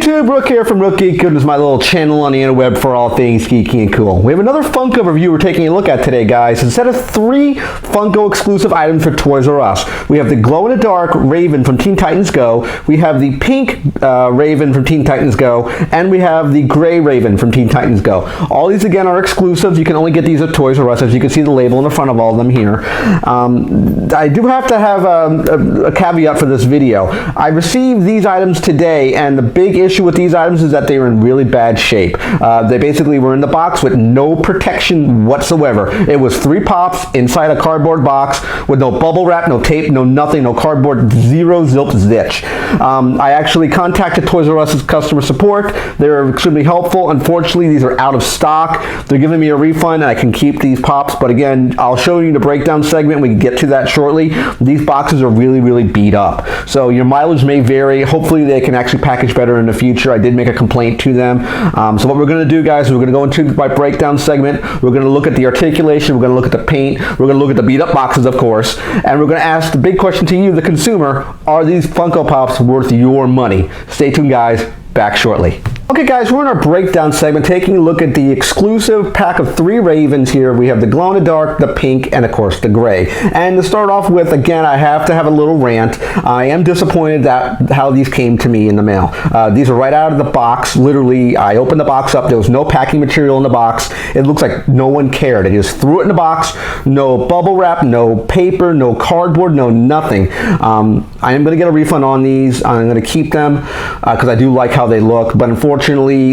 YouTube, Rook here from Rook, Geek. This is my little channel on the interweb for all things geeky and cool. We have another Funko review we're taking a look at today, guys. Instead of 3 Funko exclusive items for Toys R Us, we have the glow-in-the-dark Raven from Teen Titans Go, we have the pink Raven from Teen Titans Go, and we have the gray Raven from Teen Titans Go. All these, again, are exclusives. You can only get these at Toys R Us, as you can see the label in the front of all of them here. I do have to have a caveat for this video. I received these items today, and the big issue with these items is that they were in really bad shape. They basically were in the box with no protection whatsoever. It was 3 pops inside a cardboard box with no bubble wrap, no tape, no nothing, no cardboard, zero zilp zitch. I actually contacted Toys R Us customer support. They were extremely helpful. Unfortunately, these are out of stock. They're giving me a refund, and I can keep these pops, but again, I'll show you the breakdown segment. We can get to that shortly. These boxes are really, really beat up. So your mileage may vary. Hopefully they can actually package better in the future. I did make a complaint to them. So what we're going to do, guys, is we're going to go into my breakdown segment. We're going to look at the articulation. We're going to look at the paint. We're going to look at the beat up boxes, of course. And we're going to ask the big question to you, the consumer: are these Funko Pops worth your money? Stay tuned, guys. Back shortly. Okay, guys, we're in our breakdown segment, taking a look at the exclusive pack of 3 Ravens here. We have the glow-in-the-dark, the pink, and of course the gray. And to start off with, again, I have to have a little rant. I am disappointed at how these came to me in the mail. These are right out of the box. Literally, I opened the box up. There was no packing material in the box. It looks like no one cared. They just threw it in the box. No bubble wrap, no paper, no cardboard, no nothing. I am going to get a refund on these. I'm going to keep them because I do like how they look, but unfortunately,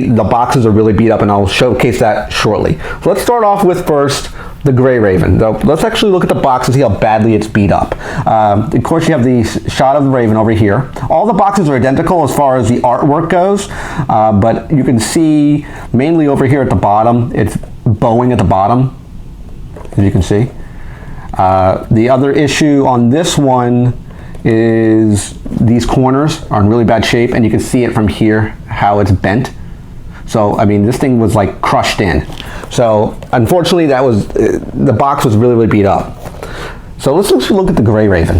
the boxes are really beat up, and I'll showcase that shortly. So let's start off with first the gray Raven. So let's actually look at the box and see how badly it's beat up. Of course, you have the shot of the Raven over here. All the boxes are identical as far as the artwork goes, but you can see mainly over here at the bottom, it's bowing at the bottom, as you can see. The other issue on this one is these corners are in really bad shape, and you can see it from here how it's bent. So I mean, this thing was like crushed in. So unfortunately, that was the box was really, really beat up. So let's look at the gray Raven.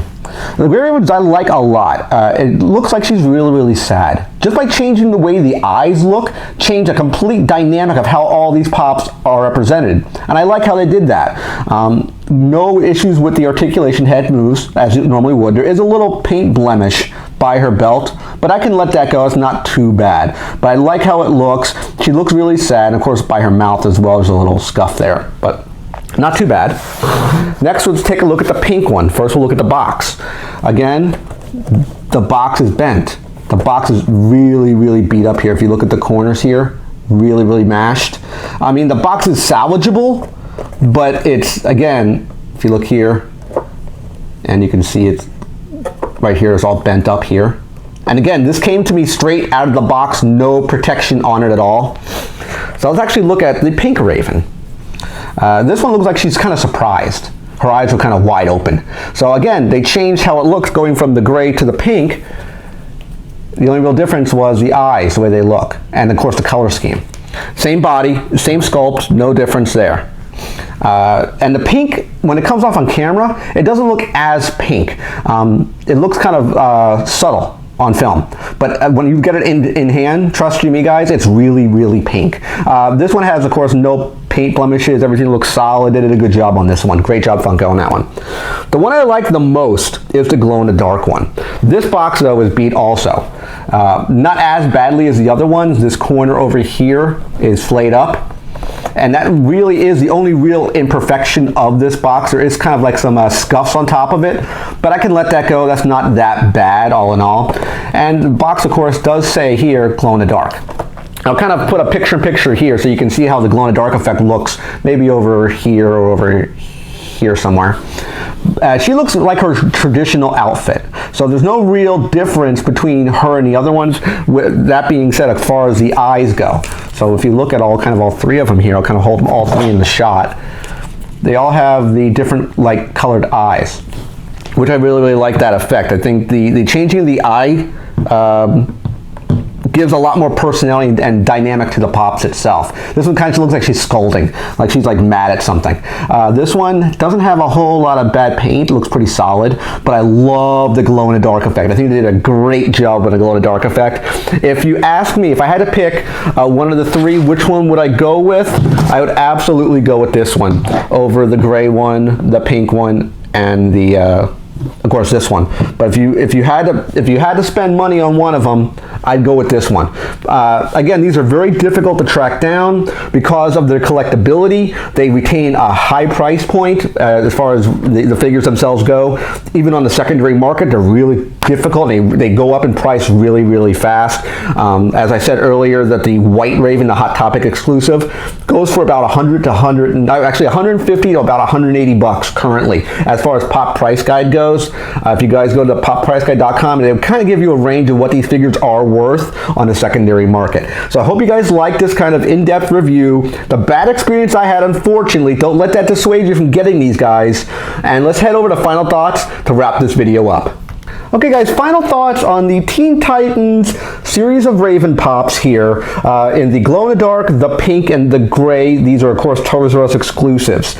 The gray Ravens I like a lot. It looks like she's really, really sad. Just by changing the way the eyes look, change a complete dynamic of how all these pops are represented. And I like how they did that. No issues with the articulation. Head moves as it normally would. There is a little paint blemish by her belt, but I can let that go. It's not too bad. But I like how it looks. She looks really sad, and of course by her mouth as well, there's a little scuff there, but not too bad. Next, let's take a look at the pink one. First, we'll look at the box. Again, the box is bent. The box is really, really beat up here. If you look at the corners here, really, really mashed. I mean, the box is salvageable, but it's, again, if you look here, and you can see it's right here, it's all bent up here. And again, this came to me straight out of the box, no protection on it at all. So let's actually look at the pink Raven. This one looks like she's kind of surprised. Her eyes are kind of wide open. So again, they changed how it looks going from the gray to the pink. The only real difference was the eyes, the way they look, and of course the color scheme. Same body, same sculpt, no difference there. And the pink, when it comes off on camera, it doesn't look as pink. It looks kind of subtle on film, but when you get it in hand, trust you me, guys, it's really, really pink. This one has, of course, no paint blemishes. Everything looks solid. They did a good job on this one. Great job, Funko, on that one. The one I like the most is the glow-in-the-dark one. This box, though, is beat also. Not as badly as the other ones. This corner over here is flayed up, and that really is the only real imperfection of this box. There is kind of like some scuffs on top of it, but I can let that go. That's not that bad, all in all. And the box, of course, does say here, glow-in-the-dark. I'll kind of put a picture-in-picture here so you can see how the glow-in-the-dark effect looks, maybe over here or over here somewhere. She looks like her traditional outfit, so there's no real difference between her and the other ones. With that being said, as far as the eyes go, so if you look at all 3 of them here, I'll kind of hold them all 3 in the shot. They all have the different like colored eyes, which I really, really like that effect. I think the changing of the eye gives a lot more personality and dynamic to the pops itself. This one kind of looks like she's scolding, like she's like mad at something. This one doesn't have a whole lot of bad paint. It looks pretty solid, but I love the glow-in-the-dark effect. I think they did a great job with the glow-in-the-dark effect. If you ask me, if I had to pick one of the three, which one would I go with? I would absolutely go with this one over the gray one, the pink one, and the of course this one. But if you had to spend money on one of them, I'd go with this one. Again, these are very difficult to track down because of their collectability. They retain a high price point as far as the figures themselves go. Even on the secondary market, they're really difficult. They go up in price really, really fast. As I said earlier, that the White Raven, the Hot Topic exclusive, goes for about 150 to about 180 bucks currently, as far as Pop Price Guide goes. If you guys go to poppriceguide.com, they'll kind of give you a range of what these figures are worth on the secondary market. So I hope you guys like this kind of in-depth review. The bad experience I had, unfortunately, don't let that dissuade you from getting these guys. And let's head over to final thoughts to wrap this video up. Okay guys, final thoughts on the Teen Titans series of Raven Pops here in the glow-in-the-dark, the pink, and the gray. These are, of course, Toys R Us exclusives.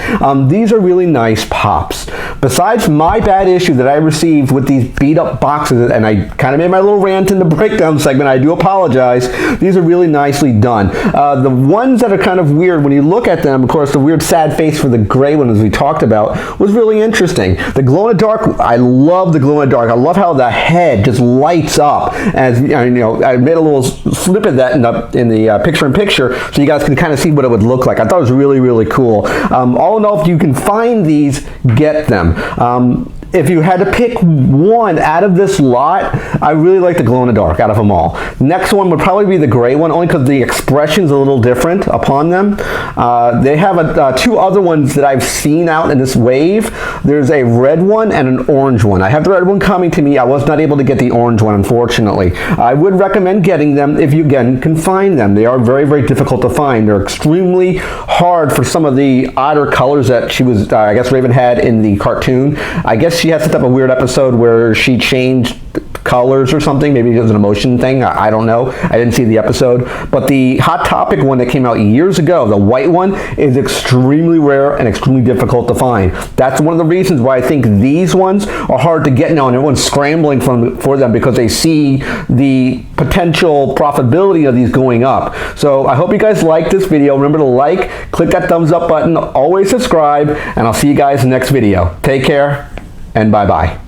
These are really nice pops. Besides my bad issue that I received with these beat-up boxes, and I kind of made my little rant in the breakdown segment, I do apologize. These are really nicely done. The ones that are kind of weird, when you look at them, of course, the weird sad face for the gray one, as we talked about, was really interesting. The glow-in-the-dark, I love the glow-in-the-dark. I love how the head just lights up. As you know, I made a little snippet of that in the picture-in-picture so you guys can kind of see what it would look like. I thought it was really, really cool. All in all, if you can find these, get them. If you had to pick one out of this lot, I really like the glow-in-the-dark out of them all. Next one would probably be the gray one, only because the expression's a little different upon them. They have two other ones that I've seen out in this wave. There's a red one and an orange one. I have the red one coming to me. I was not able to get the orange one, unfortunately. I would recommend getting them if you, again, can find them. They are very, very difficult to find. They're extremely hard for some of the odder colors that she was, I guess Raven had in the cartoon. I guess she had some type of weird episode where she changed colors or something. Maybe it was an emotion thing. I don't know. I didn't see the episode. But the Hot Topic one that came out years ago, the white one, is extremely rare and extremely difficult to find. That's one of the reasons why I think these ones are hard to get now, and everyone's scrambling for them because they see the potential profitability of these going up. So I hope you guys like this video. Remember to like, click that thumbs up button, always subscribe, and I'll see you guys in the next video. Take care, and bye-bye.